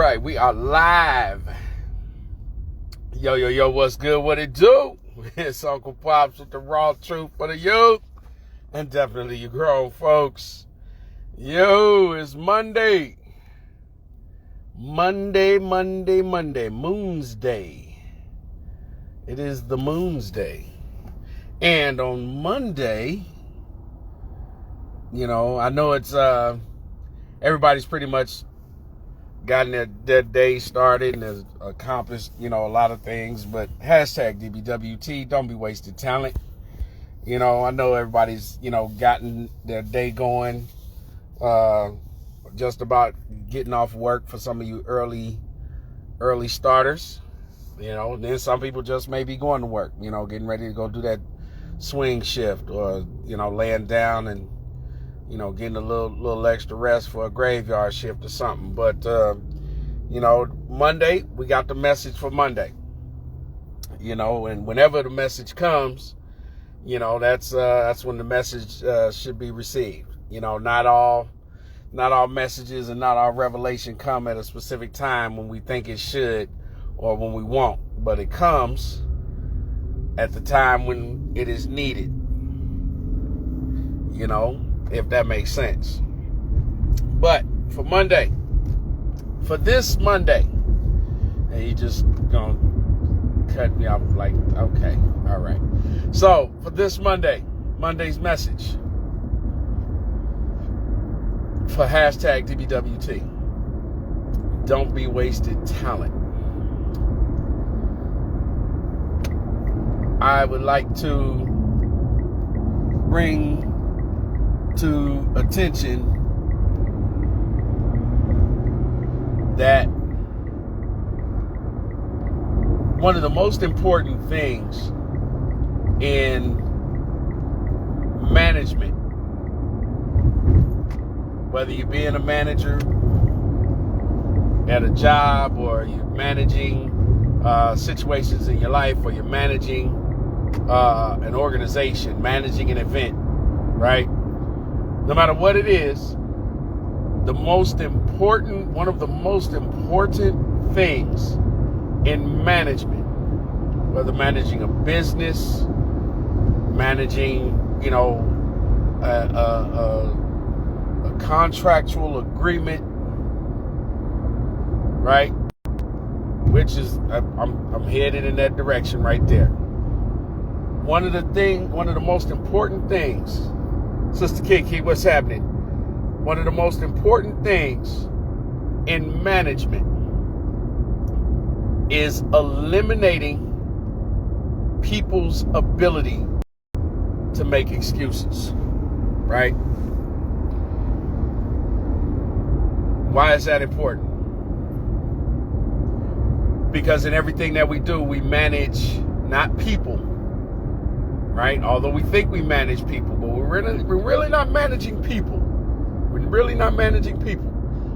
right, we are live. Yo, what's good? What it do? It's Uncle Pops with the raw truth for the youth. And definitely you grown folks. Yo, it's Monday. Monday. Moon's Day. It is the Moon's Day. And on Monday, I know it's everybody's pretty much gotten their day started and has accomplished, a lot of things, but hashtag DBWT, don't be wasted talent. I know everybody's, gotten their day going, just about getting off work for some of you early starters, and then some people just may be going to work, getting ready to go do that swing shift or, laying down and, getting a little extra rest for a graveyard shift or something. But, Monday, we got the message for Monday, and whenever the message comes, that's when the message should be received. Not all messages and not all revelation come at a specific time when we think it should or when we won't, but it comes at the time when it is needed, if that makes sense. But for this Monday, and you just gonna cut me off like, okay, all right. So for this Monday's message for hashtag DBWT, don't be wasted talent. I would like to bring to attention that one of the most important things in management, whether you're being a manager at a job or you're managing situations in your life or you're managing an organization, managing an event, right? No matter what it is, one of the most important things in management, whether managing a business, managing, a contractual agreement, right? Which is, I'm headed in that direction right there. One of the most important things, Sister Kiki, what's happening? One of the most important things in management is eliminating people's ability to make excuses, right? Why is that important? Because in everything that we do, we manage not people, right? Although we think we manage people, but we're really not managing people. We're really not managing people.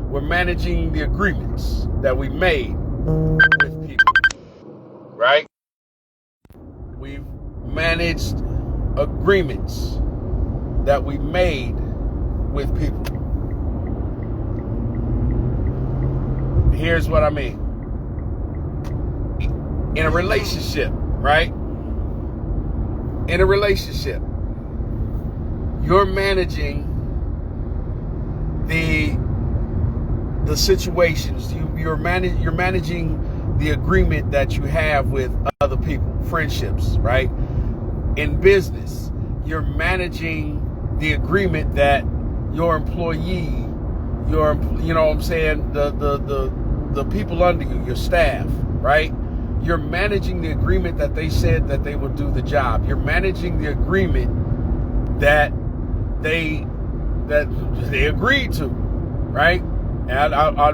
We're managing the agreements that we made with people, right? We've managed agreements that we made with people. Here's what I mean. In a relationship, right? In a relationship, you're managing the situations. You're managing the agreement that you have with other people, friendships, right? In business, you're managing the agreement that your employee, the people under you, your staff, right? You're managing the agreement that they said that they would do the job. You're managing the agreement that they agreed to, right? And I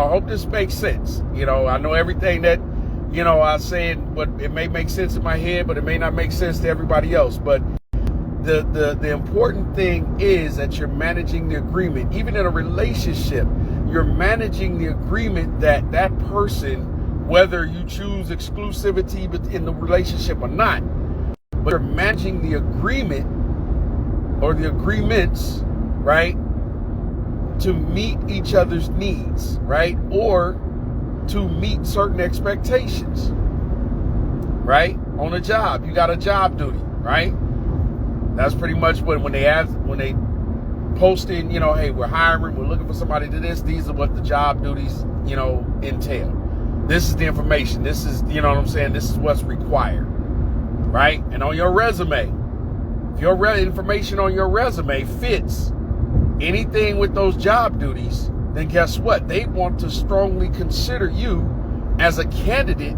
hope this makes sense. I know everything that, I said, but it may make sense in my head, but it may not make sense to everybody else. But the important thing is that you're managing the agreement. Even in a relationship, you're managing the agreement that person, whether you choose exclusivity in the relationship or not, but you're managing the agreement or the agreements, right, to meet each other's needs, right? Or to meet certain expectations, right? On a job, you got a job duty, right? That's pretty much when they post in, hey, we're hiring, we're looking for somebody to do this. These are what the job duties, entail. This is the information. This is, what I'm saying? This is what's required, right? And on your resume, if your information on your resume fits anything with those job duties, then guess what? They want to strongly consider you as a candidate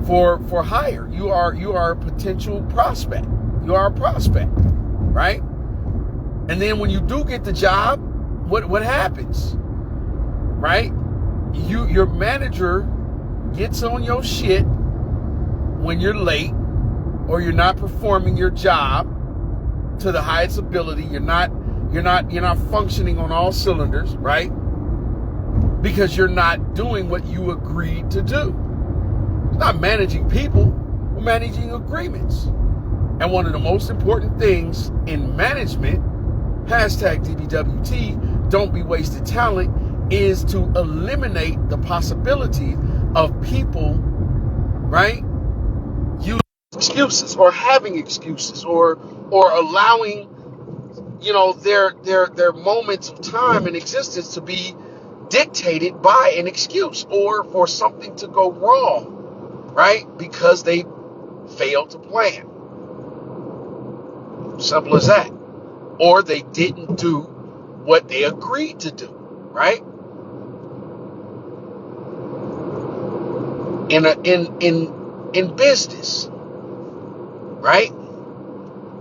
for hire. You are a potential prospect. You are a prospect, right? And then when you do get the job, what happens, right? Your manager gets on your shit when you're late or you're not performing your job to the highest ability. You're not functioning on all cylinders, right? Because you're not doing what you agreed to do. It's not managing people, we're managing agreements. And one of the most important things in management, #DBWT, don't be wasted talent, is to eliminate the possibility of people, right, using excuses or having excuses or allowing, their moments of time and existence to be dictated by an excuse or for something to go wrong, right? Because they failed to plan. Simple as that. Or they didn't do what they agreed to do, right? In business, right?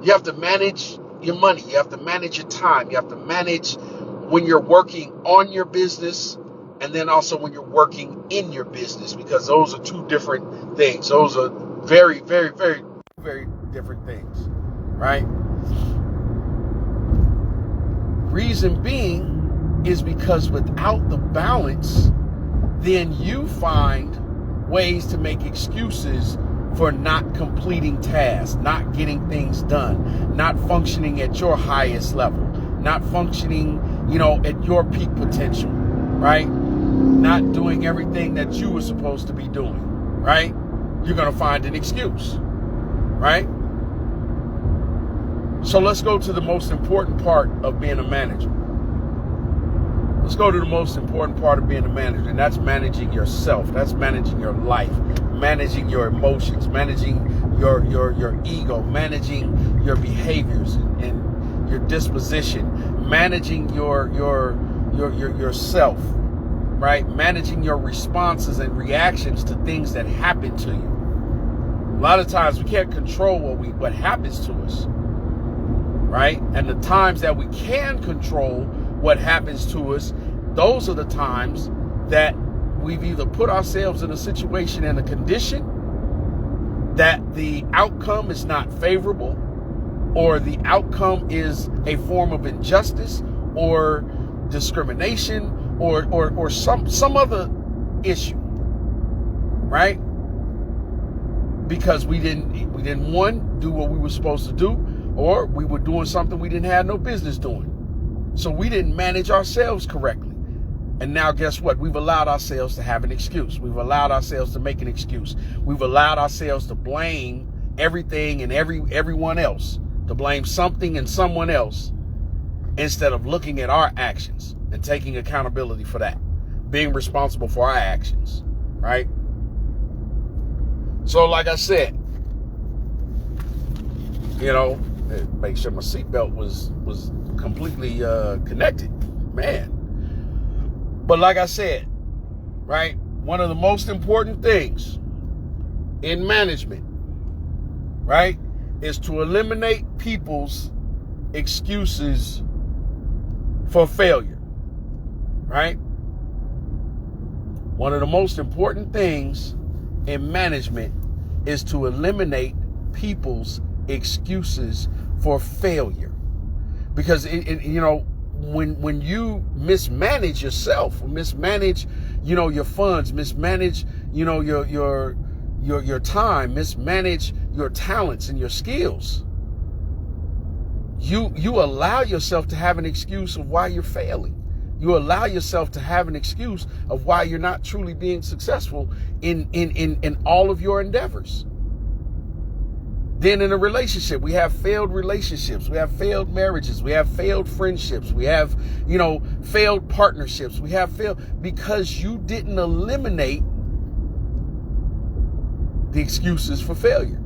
You have to manage your money. You have to manage your time. You have to manage when you're working on your business and then also when you're working in your business, because those are two different things. Those are very, very, very, very different things, right? Reason being is because without the balance, then you find ways to make excuses for not completing tasks, not getting things done, not functioning at your highest level, not functioning, at your peak potential, right? Not doing everything that you were supposed to be doing, right? You're going to find an excuse, right? So let's go to the most important part of being a manager. Let's go to the most important part of being a manager, and that's managing yourself. That's managing your life, managing your emotions, managing your ego, managing your behaviors and your disposition, managing yourself, right? Managing your responses and reactions to things that happen to you. A lot of times we can't control what happens to us, right? And the times that we can control what happens to us, those are the times that we've either put ourselves in a situation and a condition that the outcome is not favorable, or the outcome is a form of injustice or discrimination or some other issue, right? Because we didn't one, do what we were supposed to do, or we were doing something we didn't have no business doing. So we didn't manage ourselves correctly. And now guess what? We've allowed ourselves to have an excuse. We've allowed ourselves to make an excuse. We've allowed ourselves to blame everything and everyone else, to blame something and someone else, instead of looking at our actions and taking accountability for that, being responsible for our actions, right? So like I said, make sure my seatbelt was completely connected, man. But like I said, right, one of the most important things in management, right, is to eliminate people's excuses for failure, right? One of the most important things in management is to eliminate people's excuses for failure. Because when you mismanage yourself, mismanage, your funds, mismanage, your time, mismanage your talents and your skills, you allow yourself to have an excuse of why you're failing. You allow yourself to have an excuse of why you're not truly being successful in all of your endeavors. Then in a relationship, we have failed relationships, we have failed marriages, we have failed friendships, we have, failed partnerships, we have failed because you didn't eliminate the excuses for failure.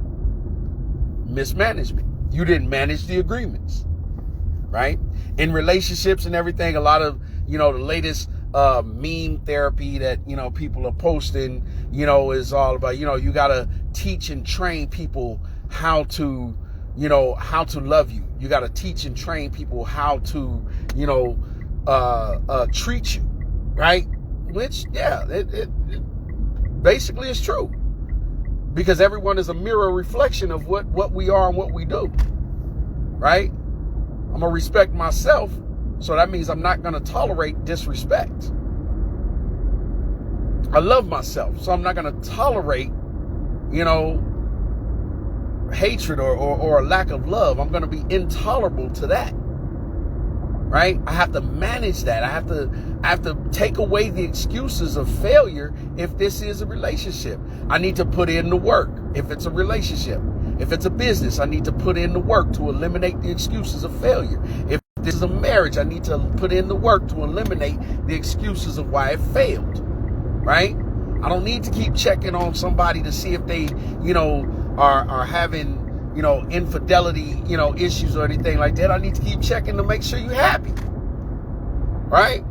Mismanagement. You didn't manage the agreements, right? In relationships and everything, a lot of, the latest meme therapy that, people are posting, is all about, you got to teach and train people how to love you. You got to teach and train people how to, treat you, right? Which, yeah, it basically is true. Because everyone is a mirror reflection of what we are and what we do, right? I'm going to respect myself, so that means I'm not going to tolerate disrespect. I love myself, so I'm not going to tolerate, hatred or a lack of love. I'm going to be intolerable to that, right? I have to manage that. I have to take away the excuses of failure if this is a relationship. I need to put in the work if it's a relationship. If it's a business, I need to put in the work to eliminate the excuses of failure. If this is a marriage, I need to put in the work to eliminate the excuses of why it failed, right? I don't need to keep checking on somebody to see if they, are having, infidelity, issues or anything like that. I need to keep checking to make sure you're happy, right?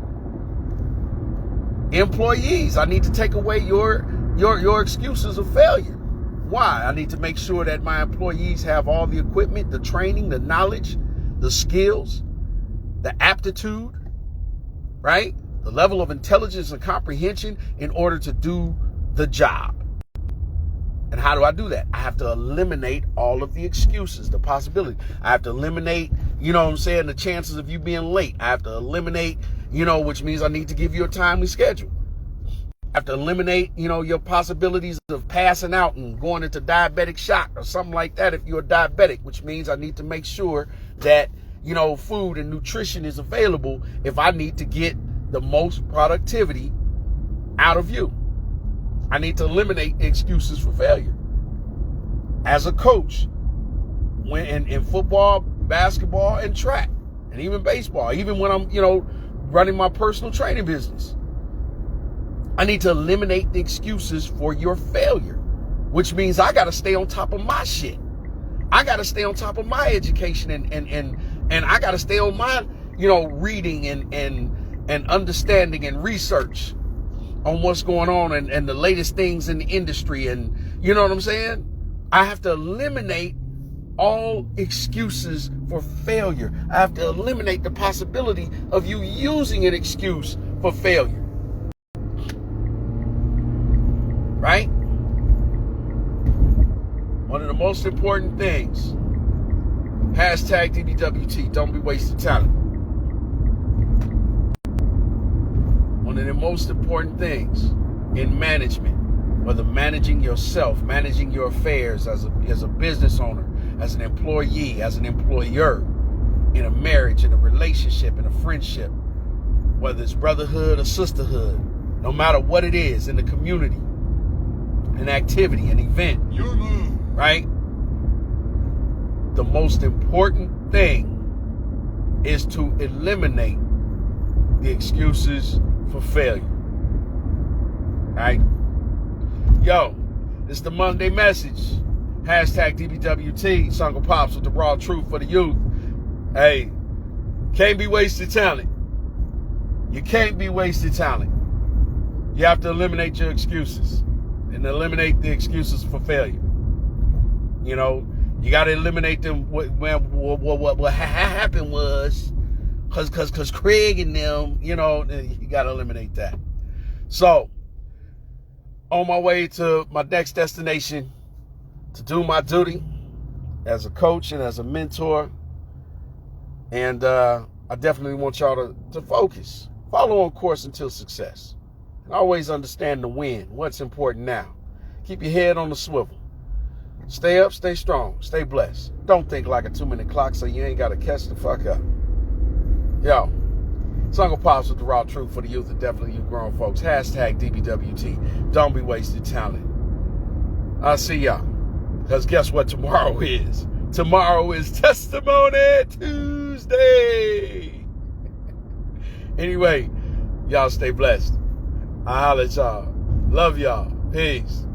Employees, I need to take away your excuses of failure. Why? I need to make sure that my employees have all the equipment, the training, the knowledge, the skills, the aptitude, right? The level of intelligence and comprehension in order to do the job. And how do I do that? I have to eliminate all of the excuses, the possibility. I have to eliminate, the chances of you being late. I have to eliminate, which means I need to give you a timely schedule. I have to eliminate, your possibilities of passing out and going into diabetic shock or something like that if you're a diabetic, which means I need to make sure that, food and nutrition is available if I need to get the most productivity out of you. I need to eliminate excuses for failure. As a coach, when in football, basketball, and track, and even baseball, even when I'm, running my personal training business, I need to eliminate the excuses for your failure, which means I got to stay on top of my shit. I got to stay on top of my education and I got to stay on my, reading and understanding and research on what's going on and the latest things in the industry. And you know what I'm saying? I have to eliminate all excuses for failure. I have to eliminate the possibility of you using an excuse for failure. Right? One of the most important things, hashtag DBWT, don't be wasting talent. One of the most important things in management, whether managing yourself, managing your affairs as a business owner, as an employee, as an employer, in a marriage, in a relationship, in a friendship, whether it's brotherhood or sisterhood, no matter what it is, in the community, an activity, an event, right? The most important thing is to eliminate the excuses for failure, right? Yo, it's the Monday message. Hashtag DBWT, Uncle Pops with the raw truth for the youth. Hey, can't be wasted talent. You can't be wasted talent. You have to eliminate your excuses and eliminate the excuses for failure. You got to eliminate them. What happened was because Craig and them, you got to eliminate that. So, on my way to my next destination to do my duty as a coach and as a mentor. And I definitely want y'all to focus. Follow on course until success. And always understand the win. What's important now. Keep your head on the swivel. Stay up, stay strong, stay blessed. Don't think like a 2-minute clock so you ain't got to catch the fuck up. Yo, Song of Pops with the raw truth for the youth and definitely you grown folks. Hashtag DBWT. Don't be wasting talent. I'll see y'all. Because guess what tomorrow is? Tomorrow is Testimony Tuesday. Anyway, y'all stay blessed. I'll holler at y'all. Love y'all. Peace.